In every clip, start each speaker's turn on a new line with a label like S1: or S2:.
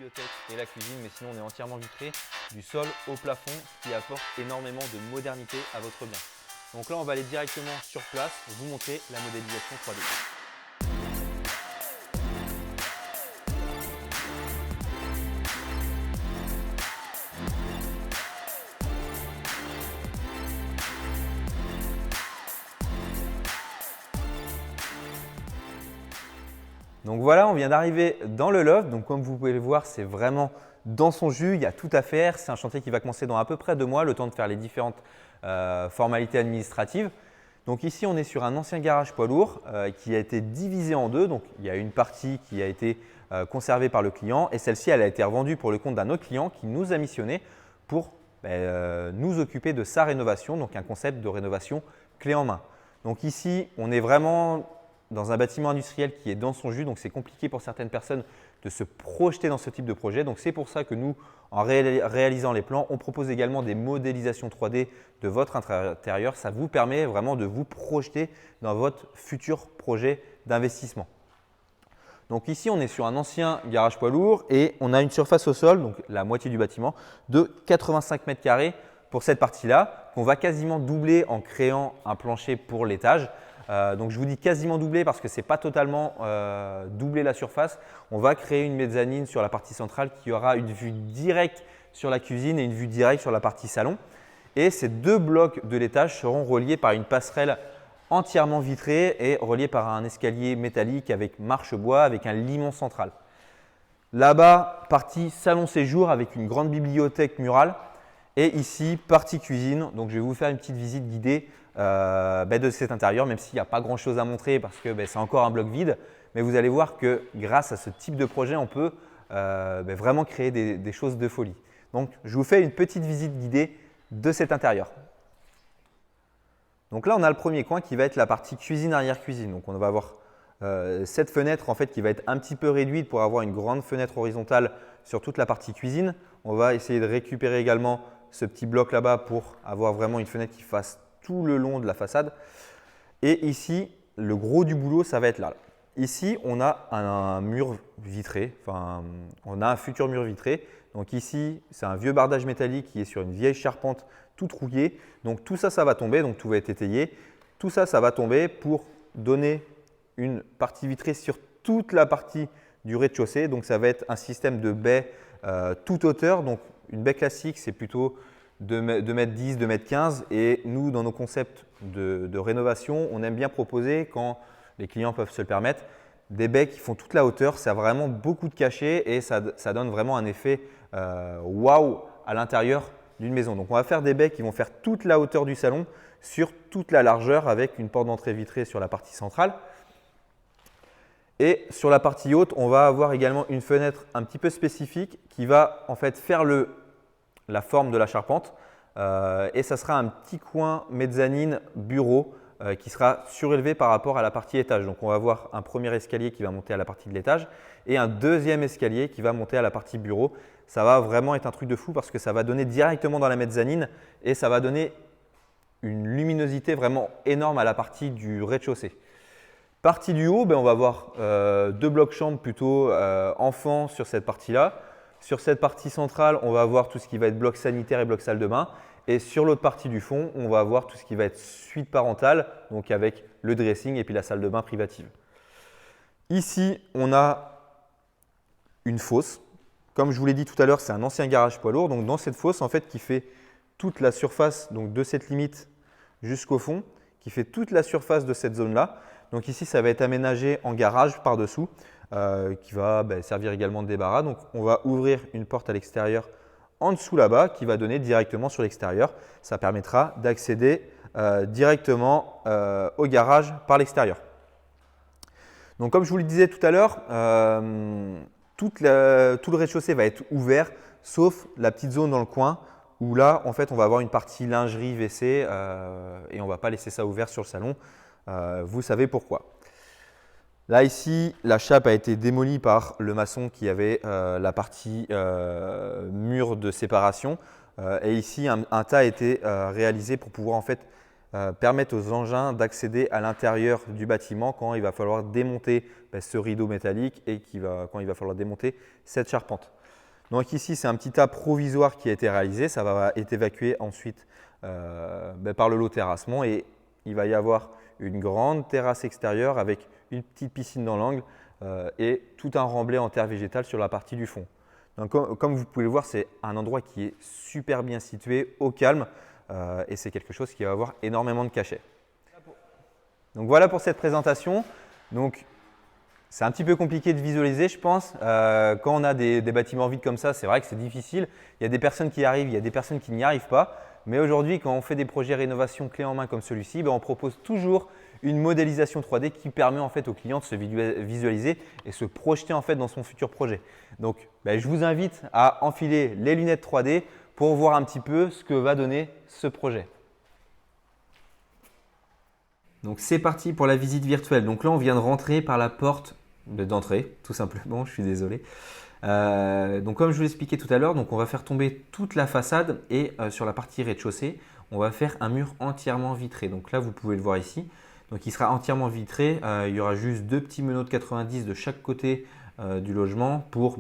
S1: bibliothèque et la cuisine, mais sinon on est entièrement vitré du sol au plafond, ce qui apporte énormément de modernité à votre bien. Donc là, on va aller directement sur place, vous montrer la modélisation 3D. Donc voilà, on vient d'arriver dans le loft. Donc comme vous pouvez le voir, c'est vraiment dans son jus, il y a tout à faire. C'est un chantier qui va commencer dans à peu près 2 mois, le temps de faire les différentes formalités administratives. Donc ici, on est sur un ancien garage poids lourd qui a été divisé en deux. Donc il y a une partie qui a été conservée par le client et celle-ci, elle a été revendue pour le compte d'un autre client qui nous a missionné pour nous occuper de sa rénovation, donc un concept de rénovation clé en main. Donc ici, on est vraiment dans un bâtiment industriel qui est dans son jus, donc c'est compliqué pour certaines personnes de se projeter dans ce type de projet. Donc c'est pour ça que nous, en réalisant les plans, on propose également des modélisations 3D de votre intérieur. Ça vous permet vraiment de vous projeter dans votre futur projet d'investissement. Donc ici, on est sur un ancien garage poids lourd et on a une surface au sol, donc la moitié du bâtiment, de 85 mètres carrés pour cette partie-là, qu'on va quasiment doubler en créant un plancher pour l'étage. Donc je vous dis quasiment doublé parce que ce n'est pas totalement doubler la surface. On va créer une mezzanine sur la partie centrale qui aura une vue directe sur la cuisine et une vue directe sur la partie salon. Et ces deux blocs de l'étage seront reliés par une passerelle entièrement vitrée et reliés par un escalier métallique avec marche bois avec un limon central. Là-bas, partie salon séjour avec une grande bibliothèque murale. Et ici, partie cuisine. Donc je vais vous faire une petite visite guidée de cet intérieur, même s'il n'y a pas grand chose à montrer parce que c'est encore un bloc vide. Mais vous allez voir que grâce à ce type de projet, on peut vraiment créer des choses de folie. Donc, je vous fais une petite visite guidée de cet intérieur. Donc là, on a le premier coin qui va être la partie cuisine arrière-cuisine. Donc, on va avoir cette fenêtre en fait, qui va être un petit peu réduite pour avoir une grande fenêtre horizontale sur toute la partie cuisine. On va essayer de récupérer également ce petit bloc là-bas pour avoir vraiment une fenêtre qui fasse tout le long de la façade. Et ici, le gros du boulot, ça va être là. Ici, on a un mur vitré, enfin, on a un futur mur vitré. Donc ici, c'est un vieux bardage métallique qui est sur une vieille charpente toute rouillée. Donc tout ça, ça va tomber, donc tout va être étayé. Tout ça, ça va tomber pour donner une partie vitrée sur toute la partie du rez-de-chaussée. Donc ça va être un système de baies toute hauteur. Donc une baie classique, c'est plutôt 2,10 m, 2,15 m. Et nous, dans nos concepts de rénovation, on aime bien proposer, quand les clients peuvent se le permettre, des baies qui font toute la hauteur. Ça a vraiment beaucoup de cachet et ça donne vraiment un effet waouh à l'intérieur d'une maison. Donc, on va faire des baies qui vont faire toute la hauteur du salon sur toute la largeur avec une porte d'entrée vitrée sur la partie centrale. Et sur la partie haute, on va avoir également une fenêtre un petit peu spécifique qui va en fait faire la forme de la charpente et ça sera un petit coin mezzanine bureau qui sera surélevé par rapport à la partie étage. Donc, on va avoir un premier escalier qui va monter à la partie de l'étage et un deuxième escalier qui va monter à la partie bureau. Ça va vraiment être un truc de fou parce que ça va donner directement dans la mezzanine et ça va donner une luminosité vraiment énorme à la partie du rez-de-chaussée. Partie du haut, on va avoir deux blocs chambres plutôt enfants sur cette partie-là. Sur cette partie centrale, on va avoir tout ce qui va être bloc sanitaire et bloc salle de bain. Et sur l'autre partie du fond, on va avoir tout ce qui va être suite parentale, donc avec le dressing et puis la salle de bain privative. Ici, on a une fosse. Comme je vous l'ai dit tout à l'heure, c'est un ancien garage poids lourd. Donc, dans cette fosse, en fait, qui fait toute la surface donc, de cette limite jusqu'au fond, qui fait toute la surface de cette zone-là. Donc ici, ça va être aménagé en garage par-dessous, qui va servir également de débarras. Donc, on va ouvrir une porte à l'extérieur en dessous là-bas qui va donner directement sur l'extérieur. Ça permettra d'accéder directement au garage par l'extérieur. Donc, comme je vous le disais tout à l'heure, tout le rez-de-chaussée va être ouvert, sauf la petite zone dans le coin où là, en fait, on va avoir une partie lingerie, WC et on ne va pas laisser ça ouvert sur le salon. Vous savez pourquoi. Là, ici, la chape a été démolie par le maçon qui avait la partie mur de séparation. Et ici, un tas a été réalisé pour pouvoir en fait, permettre aux engins d'accéder à l'intérieur du bâtiment quand il va falloir démonter ce rideau métallique et quand il va falloir démonter cette charpente. Donc ici, c'est un petit tas provisoire qui a été réalisé. Ça va être évacué ensuite par le lot terrassement et il va y avoir une grande terrasse extérieure avec une petite piscine dans l'angle et tout un remblai en terre végétale sur la partie du fond. Donc, comme vous pouvez le voir, c'est un endroit qui est super bien situé, au calme et c'est quelque chose qui va avoir énormément de cachet. Donc voilà pour cette présentation. Donc, c'est un petit peu compliqué de visualiser, je pense. Quand on a des bâtiments vides comme ça, c'est vrai que c'est difficile. Il y a des personnes qui y arrivent, il y a des personnes qui n'y arrivent pas. Mais aujourd'hui, quand on fait des projets rénovation clé en main comme celui-ci, on propose toujours une modélisation 3D qui permet en fait au client de se visualiser et se projeter en fait dans son futur projet. Donc, je vous invite à enfiler les lunettes 3D pour voir un petit peu ce que va donner ce projet. Donc c'est parti pour la visite virtuelle. Donc là, on vient de rentrer par la porte d'entrée, tout simplement, je suis désolé. Donc comme je vous l'expliquais tout à l'heure, on va faire tomber toute la façade et sur la partie rez-de-chaussée, on va faire un mur entièrement vitré. Donc là, vous pouvez le voir ici. Donc il sera entièrement vitré. Il y aura juste 2 petits meneaux de 90 de chaque côté du logement pour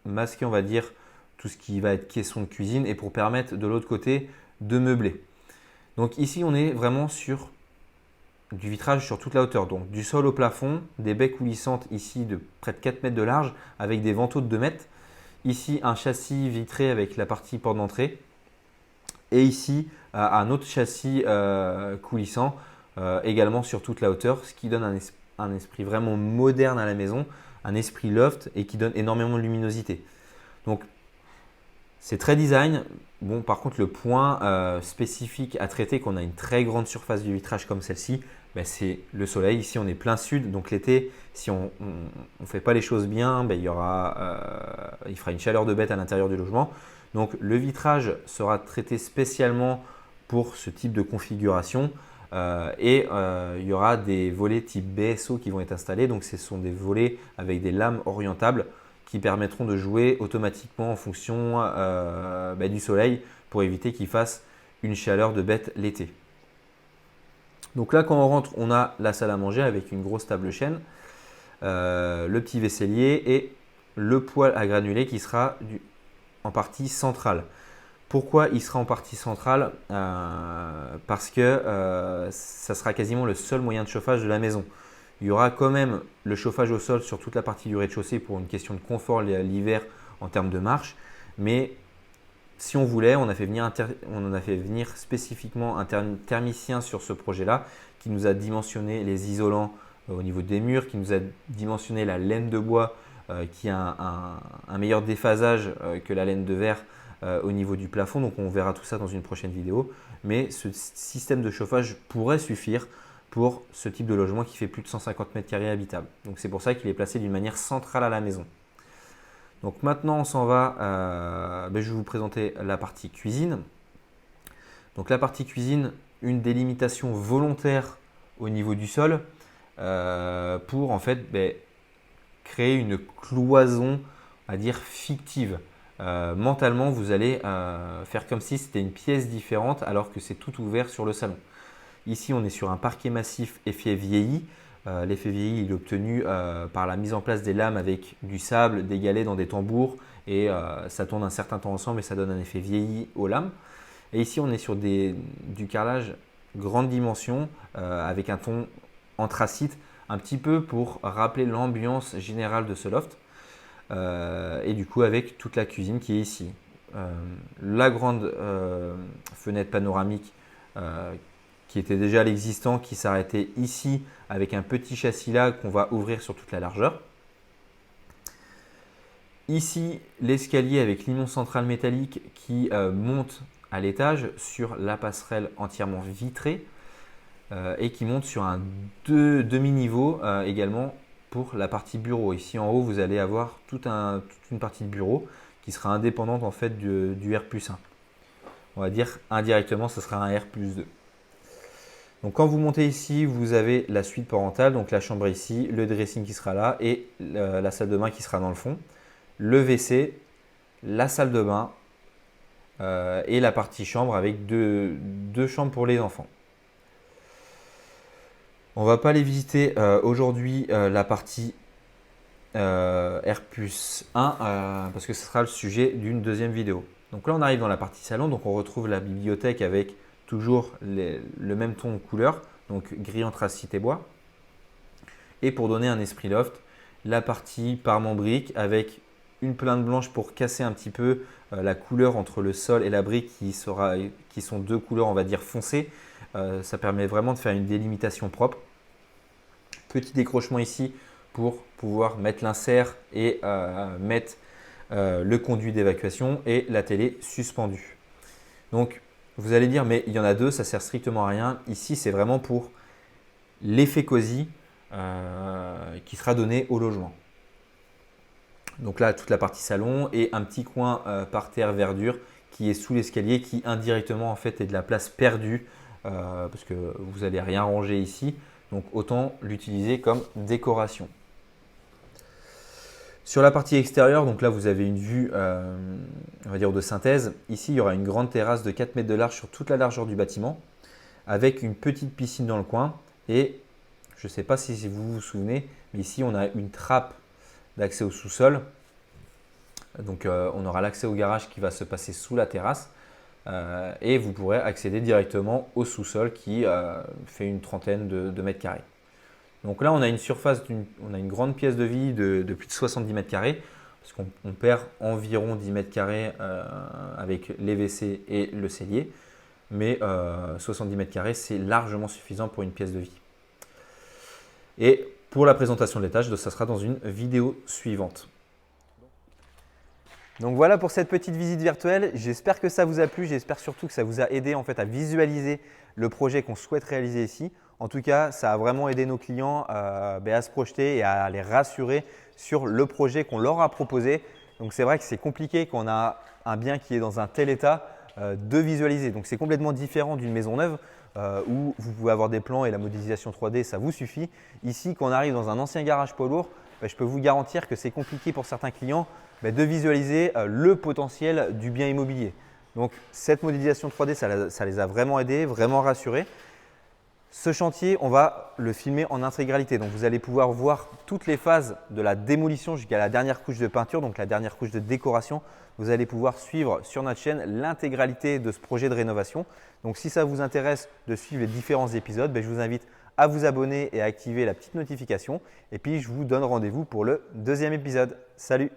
S1: masquer, on va dire, tout ce qui va être caisson de cuisine et pour permettre de l'autre côté de meubler. Donc ici, on est vraiment sur du vitrage sur toute la hauteur, donc du sol au plafond, des baies coulissantes ici de près de 4 mètres de large avec des vantaux de 2 mètres. Ici, un châssis vitré avec la partie porte d'entrée. Et ici, un autre châssis coulissant également sur toute la hauteur, ce qui donne un esprit vraiment moderne à la maison, un esprit loft et qui donne énormément de luminosité. Donc, c'est très design. Bon, par contre, le point spécifique à traiter, qu'on a une très grande surface de vitrage comme celle-ci, c'est le soleil. Ici, on est plein sud, donc l'été, si on ne fait pas les choses bien, il fera une chaleur de bête à l'intérieur du logement. Donc, le vitrage sera traité spécialement pour ce type de configuration il y aura des volets type BSO qui vont être installés. Donc, ce sont des volets avec des lames orientables qui permettront de jouer automatiquement en fonction du soleil pour éviter qu'il fasse une chaleur de bête l'été. Donc là, quand on rentre, on a la salle à manger avec une grosse table chaîne, le petit vaisselier et le poêle à granulés qui sera en partie centrale. Pourquoi il sera en partie centrale Parce que ça sera quasiment le seul moyen de chauffage de la maison. Il y aura quand même le chauffage au sol sur toute la partie du rez-de-chaussée pour une question de confort l'hiver en termes de marche. Mais si on voulait, on en a fait venir spécifiquement un thermicien sur ce projet-là qui nous a dimensionné les isolants au niveau des murs, qui nous a dimensionné la laine de bois qui a un meilleur déphasage que la laine de verre au niveau du plafond. Donc on verra tout ça dans une prochaine vidéo. Mais ce système de chauffage pourrait suffire pour ce type de logement qui fait plus de 150 mètres carrés habitable. Donc c'est pour ça qu'il est placé d'une manière centrale à la maison. Donc maintenant on s'en va, je vais vous présenter la partie cuisine. Donc la partie cuisine, une délimitation volontaire au niveau du sol pour en fait créer une cloison, à dire fictive. Mentalement, vous allez faire comme si c'était une pièce différente alors que c'est tout ouvert sur le salon. Ici, on est sur un parquet massif effet vieilli. L'effet vieilli il est obtenu par la mise en place des lames avec du sable, des galets dans des tambours et ça tourne un certain temps ensemble et ça donne un effet vieilli aux lames. Et ici, on est sur du carrelage grande dimension avec un ton anthracite, un petit peu pour rappeler l'ambiance générale de ce loft. Et du coup avec toute la cuisine qui est ici. La grande fenêtre panoramique qui était déjà à l'existant, qui s'arrêtait ici avec un petit châssis là qu'on va ouvrir sur toute la largeur. Ici, l'escalier avec l'immense centrale métallique qui monte à l'étage sur la passerelle entièrement vitrée et qui monte sur un demi-niveau également pour la partie bureau. Ici en haut, vous allez avoir toute une partie de bureau qui sera indépendante en fait du R+1. On va dire indirectement, ce sera un R+2. Donc quand vous montez ici, vous avez la suite parentale, donc la chambre ici, le dressing qui sera là et la salle de bain qui sera dans le fond, le WC, la salle de bain et la partie chambre avec deux chambres pour les enfants. On ne va pas aller visiter aujourd'hui la partie R+1 parce que ce sera le sujet d'une deuxième vidéo. Donc là, on arrive dans la partie salon. Donc on retrouve la bibliothèque avec toujours le même ton de couleur, donc gris anthracite et bois. Et pour donner un esprit loft, la partie parement brique avec une plainte blanche pour casser un petit peu la couleur entre le sol et la brique qui sont deux couleurs, on va dire, foncées. Ça permet vraiment de faire une délimitation propre. Petit décrochement ici pour pouvoir mettre l'insert et mettre le conduit d'évacuation et la télé suspendue. Donc, vous allez dire, mais il y en a deux, ça sert strictement à rien. Ici, c'est vraiment pour l'effet cosy qui sera donné au logement. Donc là, toute la partie salon et un petit coin parterre verdure qui est sous l'escalier qui indirectement en fait est de la place perdue parce que vous n'allez rien ranger ici. Donc autant l'utiliser comme décoration. Sur la partie extérieure, donc là vous avez une vue on va dire de synthèse. Ici, il y aura une grande terrasse de 4 mètres de large sur toute la largeur du bâtiment avec une petite piscine dans le coin. Et je ne sais pas si vous vous souvenez, mais ici on a une trappe d'accès au sous-sol. Donc on aura l'accès au garage qui va se passer sous la terrasse et vous pourrez accéder directement au sous-sol qui fait une trentaine de mètres carrés. Donc là, on a une surface, on a une grande pièce de vie de plus de 70 mètres carrés parce qu'on perd environ 10 mètres carrés avec les WC et le cellier. Mais 70 mètres carrés, c'est largement suffisant pour une pièce de vie. Et pour la présentation de l'étage, ça sera dans une vidéo suivante. Donc voilà pour cette petite visite virtuelle. J'espère que ça vous a plu. J'espère surtout que ça vous a aidé en fait à visualiser le projet qu'on souhaite réaliser ici. En tout cas, ça a vraiment aidé nos clients à se projeter et à les rassurer sur le projet qu'on leur a proposé. Donc c'est vrai que c'est compliqué quand on a un bien qui est dans un tel état de visualiser. Donc c'est complètement différent d'une maison neuve où vous pouvez avoir des plans et la modélisation 3D, ça vous suffit. Ici, quand on arrive dans un ancien garage poids lourd, je peux vous garantir que c'est compliqué pour certains clients de visualiser le potentiel du bien immobilier. Donc cette modélisation 3D, ça les a vraiment aidés, vraiment rassurés. Ce chantier, on va le filmer en intégralité. Donc vous allez pouvoir voir toutes les phases de la démolition jusqu'à la dernière couche de peinture, donc la dernière couche de décoration. Vous allez pouvoir suivre sur notre chaîne l'intégralité de ce projet de rénovation. Donc si ça vous intéresse de suivre les différents épisodes, je vous invite à vous abonner et à activer la petite notification. Et puis je vous donne rendez-vous pour le deuxième épisode. Salut!